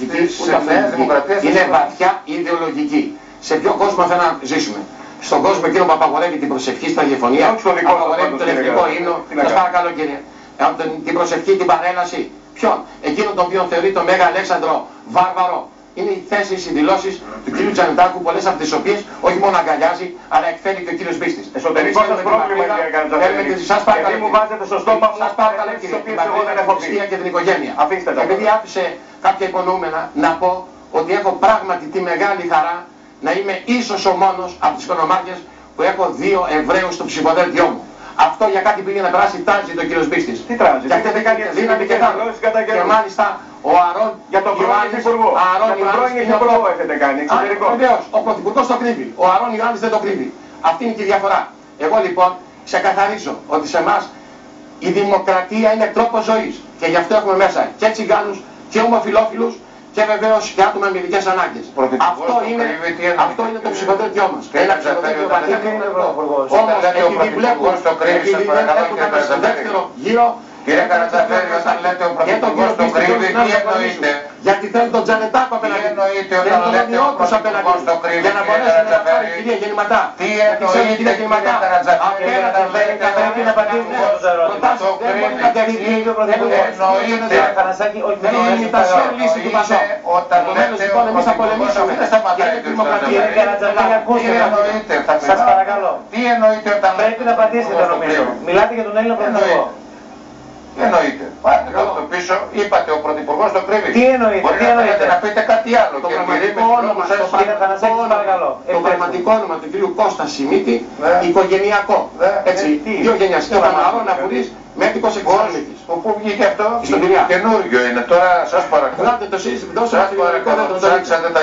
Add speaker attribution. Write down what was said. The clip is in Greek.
Speaker 1: ιδεολογική, είναι βαθιά ιδεολογική. Σε ποιο κόσμο θέλουμε να ζήσουμε? Στον κόσμο εκείνο που απαγορεύει την προσευχή στα γεφωνία, απαγορεύει τον εθνικό ύμνο, σας παρακαλώ κύριε, την προσευχή, την παρέλαση. Ποιον? Εκείνο τον οποίο θεωρεί τον Μέγα Αλέξανδρο βάρβαρο. Είναι οι θέσεις, οι δηλώσεις του κ. Τζανετάκου, πολλές από τις οποίες όχι μόνο αγκαλιάζει, αλλά εκφέρει και ο κ. Μπίστης.
Speaker 2: Εσωτερικό σας πρόβλημα, κύριε Καρατζαφέρη. Γιατί μου βάζετε στο στόμα μου
Speaker 1: σας παρακαλώ κύριε, την πατρίδα, την θρησκεία και την οικογένεια. Επειδή άφησε κάποια υπονοούμενα να πω ότι έχω πράγματι τη μεγάλη χαρά να είμαι ίσως ο μόνος από τις οικονομάρχες που έχω 2 Εβραίους στο ψηφοδέλτιό μου. Αυτό για κάτι πήγε να περάσει τάζει τον κύριο Μπίστης.
Speaker 2: Τι τράζει?
Speaker 1: Και αυτή δεν κάνει δύναμη και θάρρος. Και μάλιστα ο Αρών
Speaker 2: για τον πρώην Υφυπουργό. Για τον πρώην Υφυπουργό έχετε κάνει εξωτερικό.
Speaker 1: Βεβαίως, ο Πρωθυπουργός το κρύβει. Ο Αρών Ιωάννης δεν το κρύβει. Αυτή είναι και η διαφορά. Εγώ λοιπόν ξεκαθαρίζω ότι σε εμάς η δημοκρατία είναι τρόπος ζωής. Και γι' αυτό έχουμε μέσα και τσιγκάνους και ομοφυλόφιλους και βεβαίως και άτομα με ειδικές ανάγκες. Αυτό είναι το ψηφοδέλτιό μας. Ένα ψηφοδέλτιο βαθύτερο. Όμως επειδή βλέπω στο δεύτερο γύρο,
Speaker 3: κύριε Καρατζαφέρη, όταν λέτε ο Πρωθυπουργός το κρύβει, τι εννοείτε?
Speaker 1: Γιατί θέλουν τον Τζανετάκο απέναντι.
Speaker 3: Τι εννοείτε όταν λέτε ο Πρωθυπουργός το κρύβει,
Speaker 1: για να μπορέσει να πάρει κυρία γεννηματά.
Speaker 3: Τι εννοείτε, κύριε Καρατζαφέρη, όταν λέτε ο Πρωθυπουργός το κρύβει?
Speaker 1: Είναι η ημιτασιόν λύση του Πασόκ. Επομένως λοιπόν εμείς θα πολεμήσουμε για την δημοκρατία.
Speaker 2: Σας παρακαλώ.
Speaker 3: Τι εννοείτε όταν
Speaker 2: πρέπει να απαντήσετε νομίζω. Μιλάτε για τον Έλληνα Πρωθυπουργό.
Speaker 3: Τι εννοείτε? Πάτε το πίσω, είπατε ο Πρωθυπουργός το κρύβει.
Speaker 2: Τι εννοείτε?
Speaker 3: Μπορεί να πείτε κάτι άλλο.
Speaker 1: Το πραγματικό όνομα του κυρίου Κώστα Σιμίτη, οικογενειακό. Έτσι, 2 γενιάς. Ήταν Αρών Απουρής, μέτικος εξωτερικής.
Speaker 3: Πού βγήκε αυτό?
Speaker 1: Στον Πειραιά.
Speaker 3: Καινούργιο είναι τώρα, σας παρακαλώ.
Speaker 1: Βγάλτε το εσείς, δώσε μας το
Speaker 3: ψάξατε τα